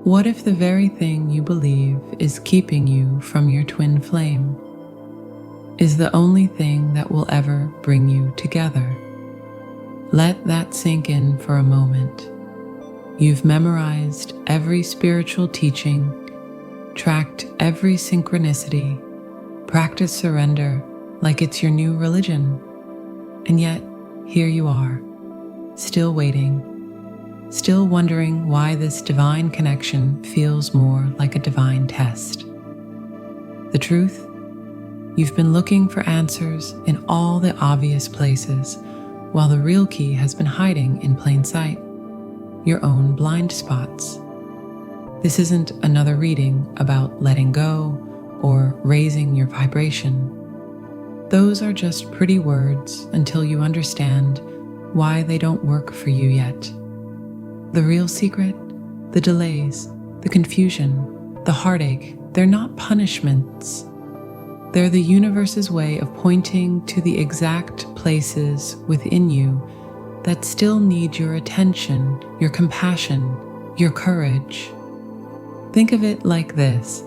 What if the very thing you believe is keeping you from your twin flame is the only thing that will ever bring you together? Let that sink in for a moment. You've memorized every spiritual teaching, tracked every synchronicity, practiced surrender like it's your new religion, and yet here you are, still waiting, still wondering why this divine connection feels more like a divine test. The truth? You've been looking for answers in all the obvious places, while the real key has been hiding in plain sight, your own blind spots. This isn't another reading about letting go or raising your vibration. Those are just pretty words until you understand why they don't work for you yet. The real secret, the delays, the confusion, the heartache, they're not punishments. They're the universe's way of pointing to the exact places within you that still need your attention, your compassion, your courage. Think of it like this.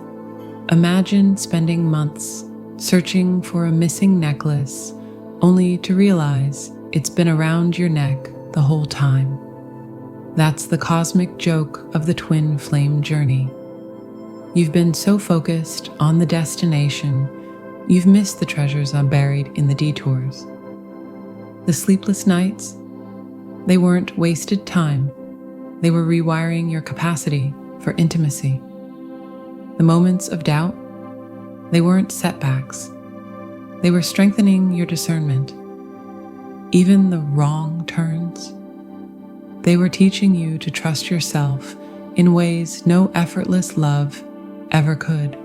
Imagine spending months searching for a missing necklace, only to realize it's been around your neck the whole time. That's the cosmic joke of the twin flame journey. You've been so focused on the destination, you've missed the treasures buried in the detours. The sleepless nights, they weren't wasted time. They were rewiring your capacity for intimacy. The moments of doubt, they weren't setbacks. They were strengthening your discernment. Even the wrong turns, they were teaching you to trust yourself in ways no effortless love ever could.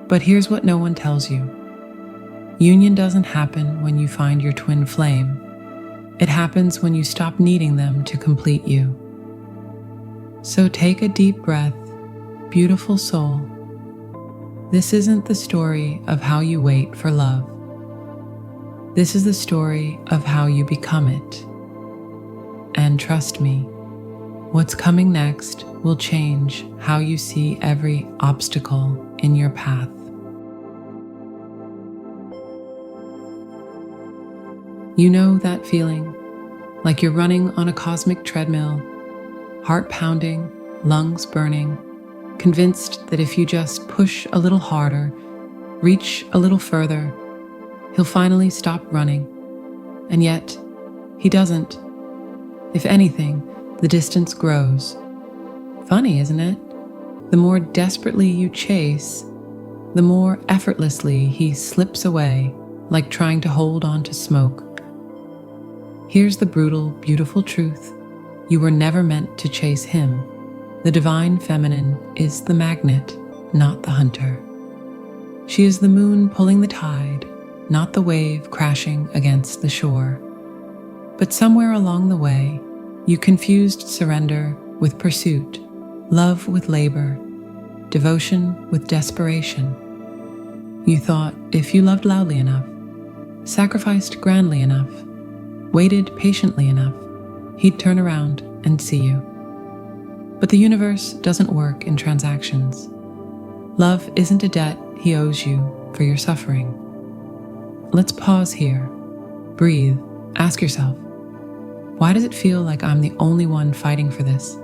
But here's what no one tells you. Union doesn't happen when you find your twin flame. It happens when you stop needing them to complete you. So take a deep breath, beautiful soul. This isn't the story of how you wait for love. This is the story of how you become it. And trust me, what's coming next will change how you see every obstacle in your path. You know that feeling, like you're running on a cosmic treadmill, heart pounding, lungs burning, convinced that if you just push a little harder, reach a little further, he'll finally stop running. And yet, he doesn't. If anything, the distance grows. Funny, isn't it? The more desperately you chase, the more effortlessly he slips away, like trying to hold on to smoke. Here's the brutal, beautiful truth. You were never meant to chase him. The divine feminine is the magnet, not the hunter. She is the moon pulling the tide, not the wave crashing against the shore. But somewhere along the way, you confused surrender with pursuit, love with labor, devotion with desperation. You thought if you loved loudly enough, sacrificed grandly enough, waited patiently enough, he'd turn around and see you. But the universe doesn't work in transactions. Love isn't a debt he owes you for your suffering. Let's pause here, breathe, ask yourself, why does it feel like I'm the only one fighting for this?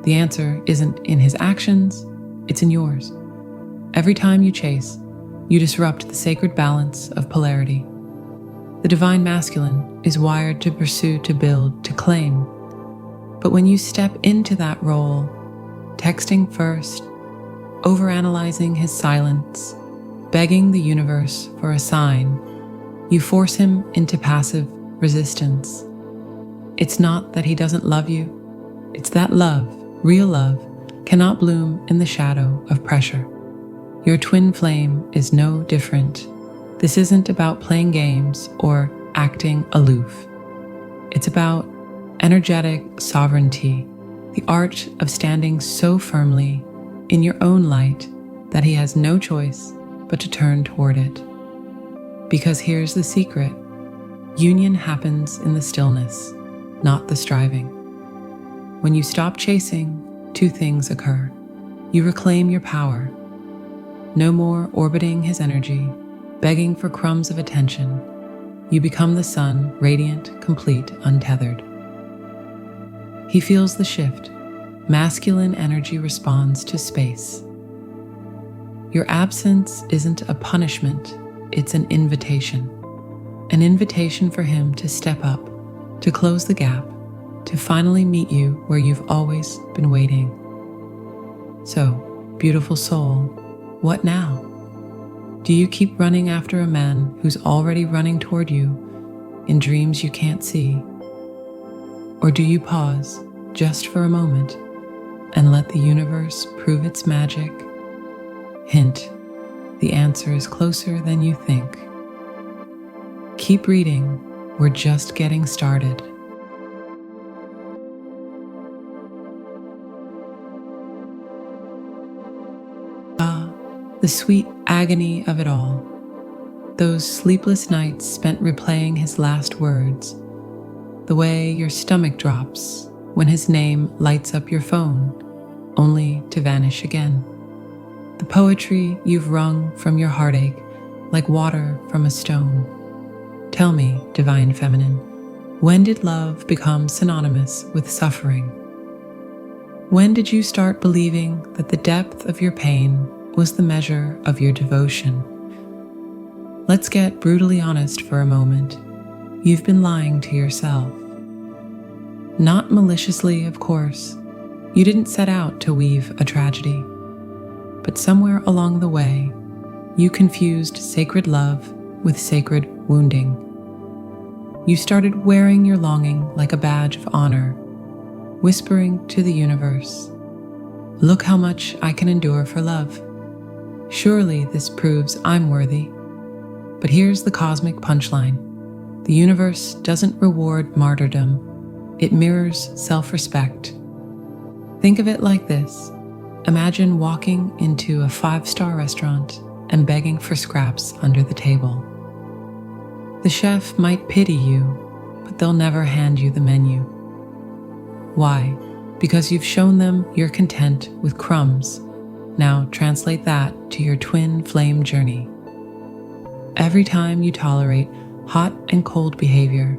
The answer isn't in his actions, it's in yours. Every time you chase, you disrupt the sacred balance of polarity. The divine masculine is wired to pursue, to build, to claim. But when you step into that role, texting first, overanalyzing his silence, begging the universe for a sign, you force him into passive resistance. It's not that he doesn't love you, it's that love, real love, cannot bloom in the shadow of pressure. Your twin flame is no different. This isn't about playing games or acting aloof. It's about energetic sovereignty, the art of standing so firmly in your own light that he has no choice but to turn toward it. Because here's the secret: union happens in the stillness, not the striving. When you stop chasing, two things occur. You reclaim your power. No more orbiting his energy, begging for crumbs of attention. You become the sun, radiant, complete, untethered. He feels the shift. Masculine energy responds to space. Your absence isn't a punishment, it's an invitation. An invitation for him to step up, to close the gap, to finally meet you where you've always been waiting. So, beautiful soul, what now? Do you keep running after a man who's already running toward you in dreams you can't see? Or do you pause just for a moment and let the universe prove its magic? Hint, the answer is closer than you think. Keep reading, we're just getting started. The sweet agony of it all. Those sleepless nights spent replaying his last words. The way your stomach drops when his name lights up your phone, only to vanish again. The poetry you've wrung from your heartache like water from a stone. Tell me, divine feminine, when did love become synonymous with suffering? When did you start believing that the depth of your pain was the measure of your devotion? Let's get brutally honest for a moment. You've been lying to yourself. Not maliciously, of course. You didn't set out to weave a tragedy. But somewhere along the way, you confused sacred love with sacred wounding. You started wearing your longing like a badge of honor, whispering to the universe, "Look how much I can endure for love. Surely this proves I'm worthy." But here's the cosmic punchline. The universe doesn't reward martyrdom. It mirrors self-respect. Think of it like this. Imagine walking into a 5-star restaurant and begging for scraps under the table. The chef might pity you, but they'll never hand you the menu. Why? Because you've shown them you're content with crumbs. Now translate that to your twin flame journey. Every time you tolerate hot and cold behavior,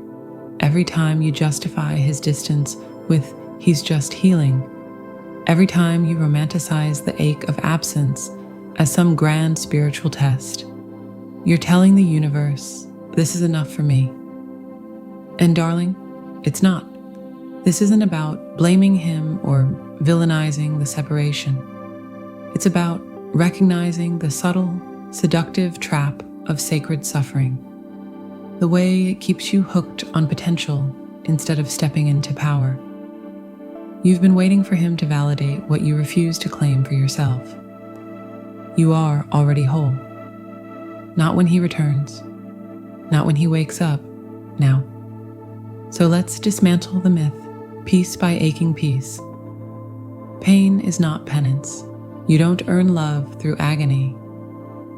every time you justify his distance with "he's just healing," every time you romanticize the ache of absence as some grand spiritual test, you're telling the universe, "This is enough for me." And darling, it's not. This isn't about blaming him or villainizing the separation. It's about recognizing the subtle, seductive trap of sacred suffering, the way it keeps you hooked on potential instead of stepping into power. You've been waiting for him to validate what you refuse to claim for yourself. You are already whole. Not when he returns, not when he wakes up, now. So let's dismantle the myth, piece by aching piece. Pain is not penance. You don't earn love through agony.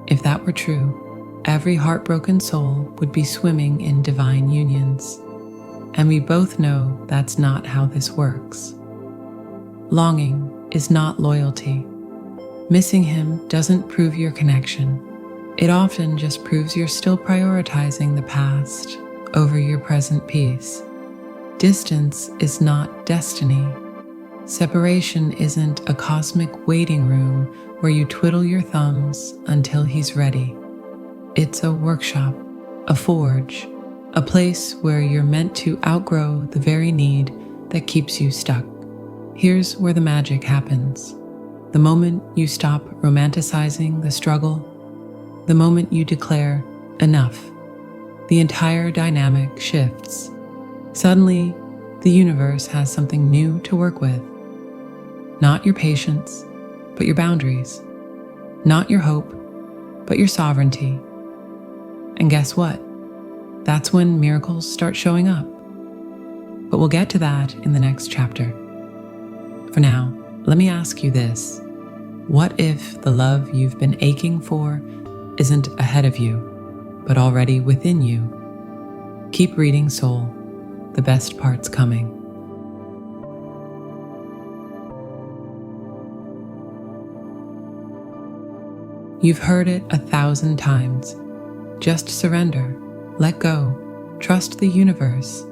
If that were true, every heartbroken soul would be swimming in divine unions. And we both know that's not how this works. Longing is not loyalty. Missing him doesn't prove your connection. It often just proves you're still prioritizing the past over your present peace. Distance is not destiny. Separation isn't a cosmic waiting room where you twiddle your thumbs until he's ready. It's a workshop, a forge, a place where you're meant to outgrow the very need that keeps you stuck. Here's where the magic happens. The moment you stop romanticizing the struggle, the moment you declare enough, the entire dynamic shifts. Suddenly, the universe has something new to work with. Not your patience, but your boundaries. Not your hope, but your sovereignty. And guess what? That's when miracles start showing up. But we'll get to that in the next chapter. For now, let me ask you this. What if the love you've been aching for isn't ahead of you, but already within you? Keep reading, soul. The best part's coming. You've heard it 1,000 times. Just surrender, let go, trust the universe,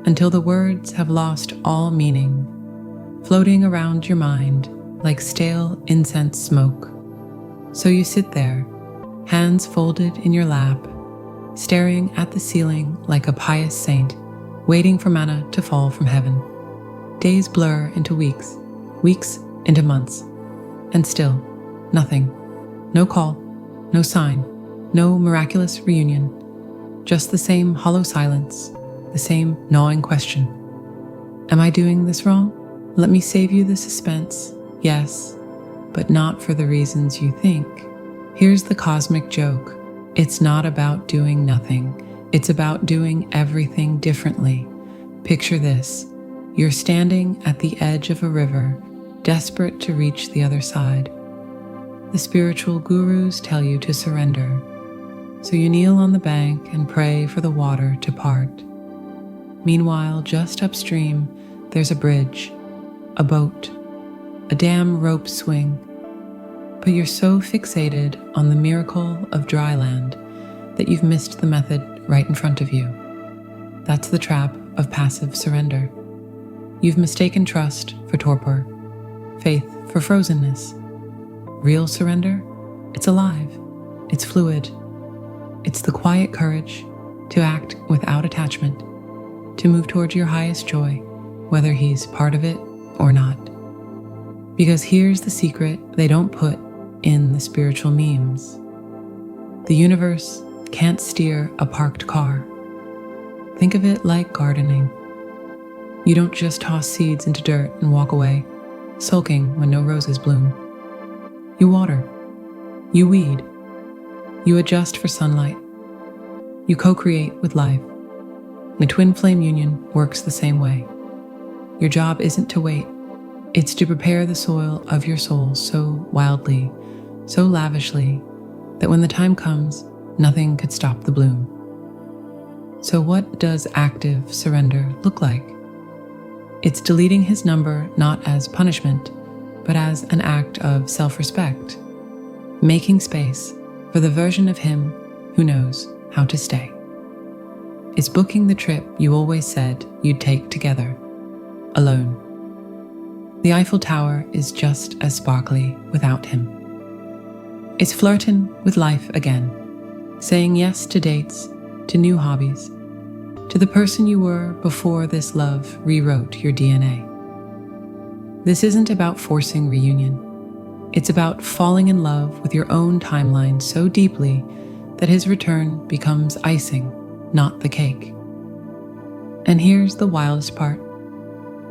until the words have lost all meaning, floating around your mind like stale incense smoke. So you sit there, hands folded in your lap, staring at the ceiling like a pious saint, waiting for manna to fall from heaven. Days blur into weeks, weeks into months, and still, nothing. No call, no sign, no miraculous reunion, just the same hollow silence, the same gnawing question. Am I doing this wrong? Let me save you the suspense, yes, but not for the reasons you think. Here's the cosmic joke. It's not about doing nothing. It's about doing everything differently. Picture this. You're standing at the edge of a river, desperate to reach the other side. The spiritual gurus tell you to surrender. So you kneel on the bank and pray for the water to part. Meanwhile, just upstream, there's a bridge, a boat, a damn rope swing. But you're so fixated on the miracle of dry land that you've missed the method right in front of you. That's the trap of passive surrender. You've mistaken trust for torpor, faith for frozenness. Real surrender? It's alive. It's fluid. It's the quiet courage to act without attachment, to move towards your highest joy, whether he's part of it or not. Because here's the secret they don't put in the spiritual memes. The universe can't steer a parked car. Think of it like gardening. You don't just toss seeds into dirt and walk away, sulking when no roses bloom. You water. You weed. You adjust for sunlight. You co-create with life. The twin flame union works the same way. Your job isn't to wait. It's to prepare the soil of your soul so wildly, so lavishly, that when the time comes, nothing could stop the bloom. So what does active surrender look like? It's deleting his number not as punishment, but as an act of self-respect, making space for the version of him who knows how to stay. It's booking the trip you always said you'd take together, alone. The Eiffel Tower is just as sparkly without him. It's flirting with life again, saying yes to dates, to new hobbies, to the person you were before this love rewrote your DNA. This isn't about forcing reunion. It's about falling in love with your own timeline so deeply that his return becomes icing, not the cake. And here's the wildest part.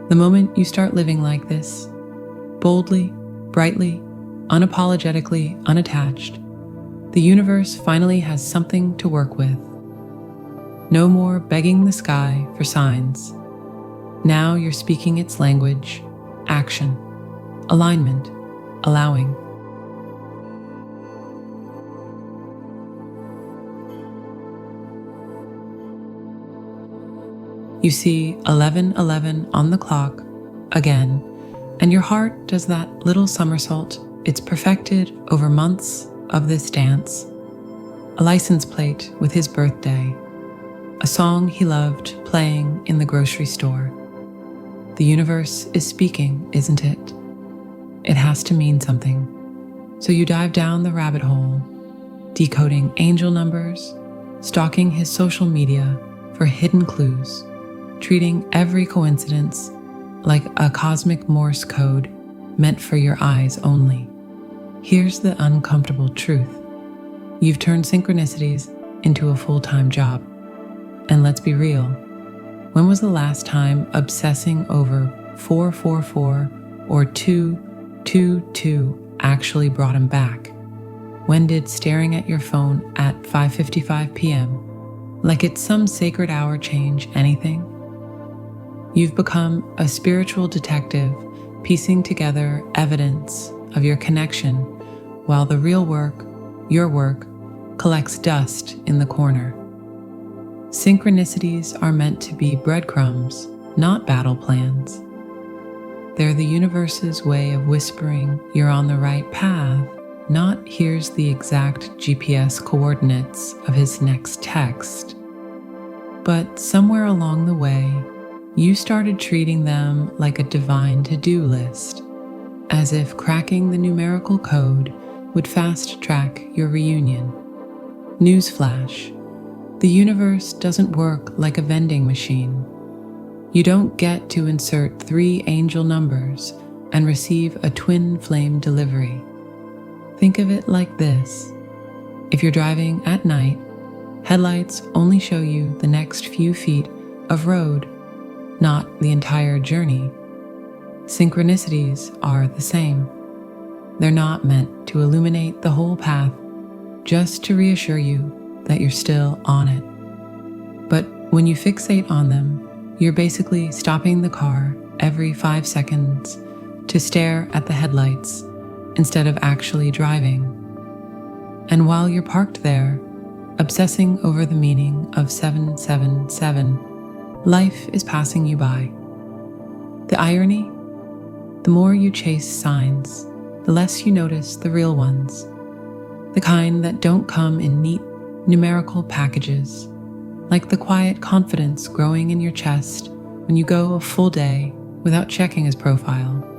The moment you start living like this, boldly, brightly, unapologetically unattached, the universe finally has something to work with. No more begging the sky for signs. Now you're speaking its language, action, alignment, allowing. You see 11:11 on the clock again, and your heart does that little somersault it's perfected over months of this dance. A license plate with his birthday, a song he loved playing in the grocery store. The universe is speaking, isn't it? It has to mean something. So you dive down the rabbit hole, decoding angel numbers, stalking his social media for hidden clues, treating every coincidence like a cosmic Morse code meant for your eyes only. Here's the uncomfortable truth. You've turned synchronicities into a full-time job. And let's be real, when was the last time obsessing over 444 or 222 actually brought him back? When did staring at your phone at 5:55 p.m., like it's some sacred hour, change anything? You've become a spiritual detective, piecing together evidence of your connection, while the real work, your work, collects dust in the corner. Synchronicities are meant to be breadcrumbs, not battle plans. They're the universe's way of whispering you're on the right path, not here's the exact GPS coordinates of his next text, but somewhere along the way, you started treating them like a divine to-do list, as if cracking the numerical code would fast-track your reunion. Newsflash: the universe doesn't work like a vending machine. You don't get to insert 3 angel numbers and receive a twin flame delivery. Think of it like this. If you're driving at night, headlights only show you the next few feet of road, not the entire journey. Synchronicities are the same. They're not meant to illuminate the whole path, just to reassure you that you're still on it. But when you fixate on them, you're basically stopping the car every 5 seconds to stare at the headlights instead of actually driving. And while you're parked there, obsessing over the meaning of 777, life is passing you by. The irony? The more you chase signs, the less you notice the real ones, the kind that don't come in neat numerical packages, like the quiet confidence growing in your chest when you go a full day without checking his profile,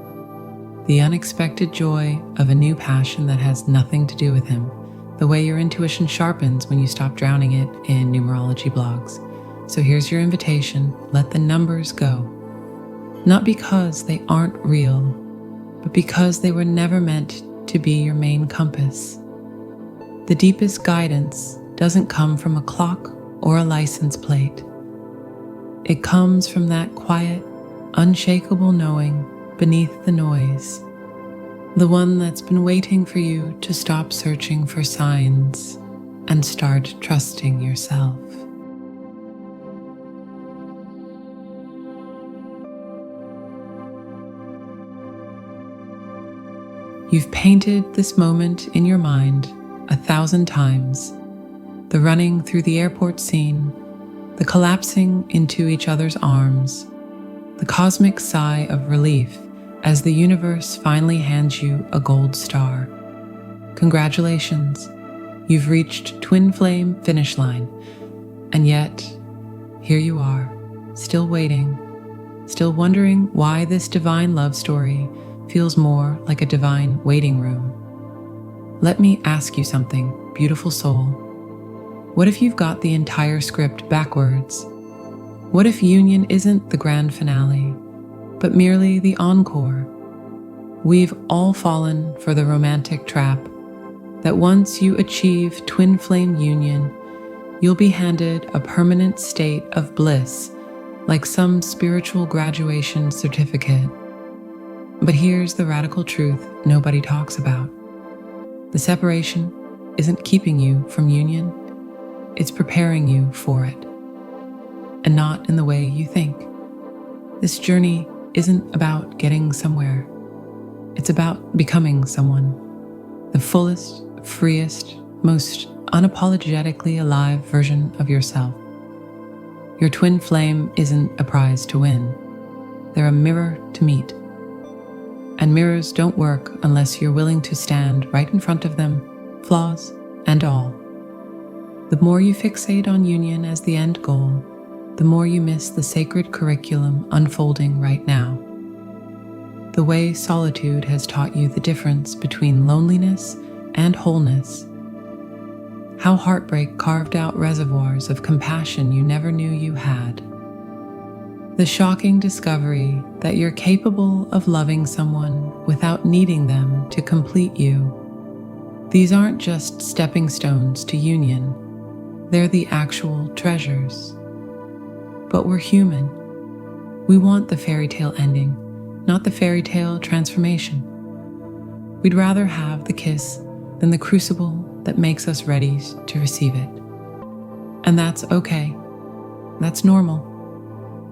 the unexpected joy of a new passion that has nothing to do with him, the way your intuition sharpens when you stop drowning it in numerology blogs. So here's your invitation: let the numbers go. Not because they aren't real, but because they were never meant to be your main compass. The deepest guidance doesn't come from a clock or a license plate. It comes from that quiet, unshakable knowing beneath the noise, the one that's been waiting for you to stop searching for signs and start trusting yourself. You've painted this moment in your mind 1,000 times. The running through the airport scene, the collapsing into each other's arms, the cosmic sigh of relief as the universe finally hands you a gold star. Congratulations, you've reached twin flame finish line. And yet, here you are, still waiting, still wondering why this divine love story feels more like a divine waiting room. Let me ask you something, beautiful soul. What if you've got the entire script backwards? What if union isn't the grand finale, but merely the encore? We've all fallen for the romantic trap that once you achieve twin flame union, you'll be handed a permanent state of bliss, like some spiritual graduation certificate. But here's the radical truth nobody talks about. The separation isn't keeping you from union. It's preparing you for it, and not in the way you think. This journey isn't about getting somewhere. It's about becoming someone, the fullest, freest, most unapologetically alive version of yourself. Your twin flame isn't a prize to win. They're a mirror to meet. And mirrors don't work unless you're willing to stand right in front of them, flaws and all. The more you fixate on union as the end goal, the more you miss the sacred curriculum unfolding right now. The way solitude has taught you the difference between loneliness and wholeness. How heartbreak carved out reservoirs of compassion you never knew you had. The shocking discovery that you're capable of loving someone without needing them to complete you. These aren't just stepping stones to union. They're the actual treasures. But we're human. We want the fairy tale ending, not the fairy tale transformation. We'd rather have the kiss than the crucible that makes us ready to receive it. And that's okay. That's normal.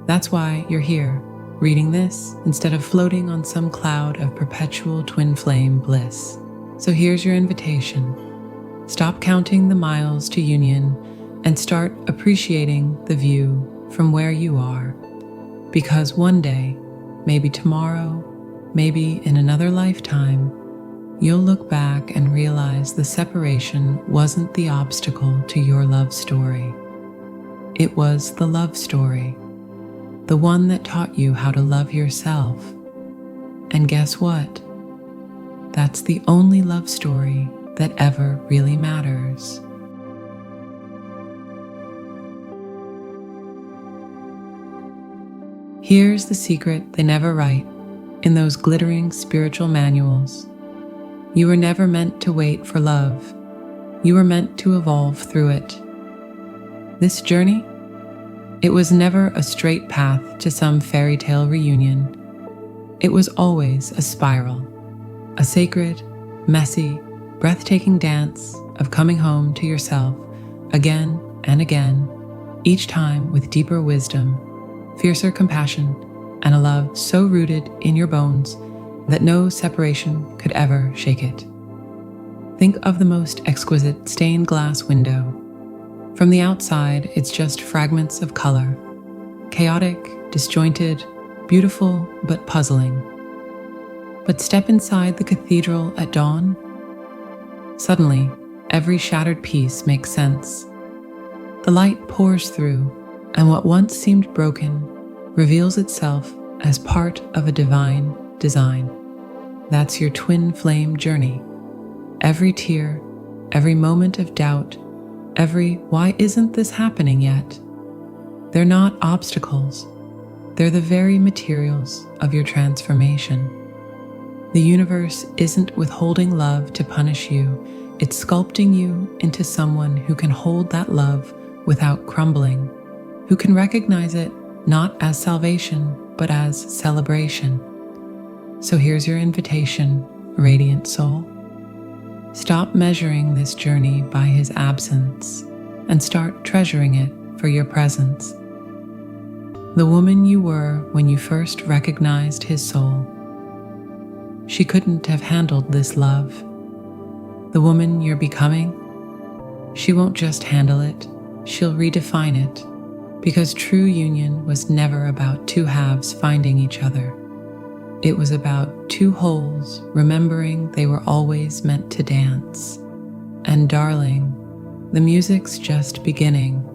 That's why you're here, reading this instead of floating on some cloud of perpetual twin flame bliss. So here's your invitation. Stop counting the miles to union and start appreciating the view from where you are. Because one day, maybe tomorrow, maybe in another lifetime, you'll look back and realize the separation wasn't the obstacle to your love story. It was the love story, the one that taught you how to love yourself. And guess what? That's the only love story that ever really matters. Here's the secret they never write in those glittering spiritual manuals. You were never meant to wait for love. You were meant to evolve through it. This journey, it was never a straight path to some fairy tale reunion. It was always a spiral, a sacred, messy, breathtaking dance of coming home to yourself again and again, each time with deeper wisdom, fiercer compassion, and a love so rooted in your bones that no separation could ever shake it. Think of the most exquisite stained glass window. From the outside, it's just fragments of color, chaotic, disjointed, beautiful, but puzzling. But step inside the cathedral at dawn. Suddenly, every shattered piece makes sense. The light pours through, and what once seemed broken reveals itself as part of a divine design. That's your twin flame journey. Every tear, every moment of doubt, every "why isn't this happening yet?" They're not obstacles. They're the very materials of your transformation. The universe isn't withholding love to punish you. It's sculpting you into someone who can hold that love without crumbling, who can recognize it not as salvation, but as celebration. So here's your invitation, radiant soul. Stop measuring this journey by his absence and start treasuring it for your presence. The woman you were when you first recognized his soul, she couldn't have handled this love. The woman you're becoming, she won't just handle it, she'll redefine it, because true union was never about two halves finding each other. It was about two wholes remembering they were always meant to dance. And darling, the music's just beginning.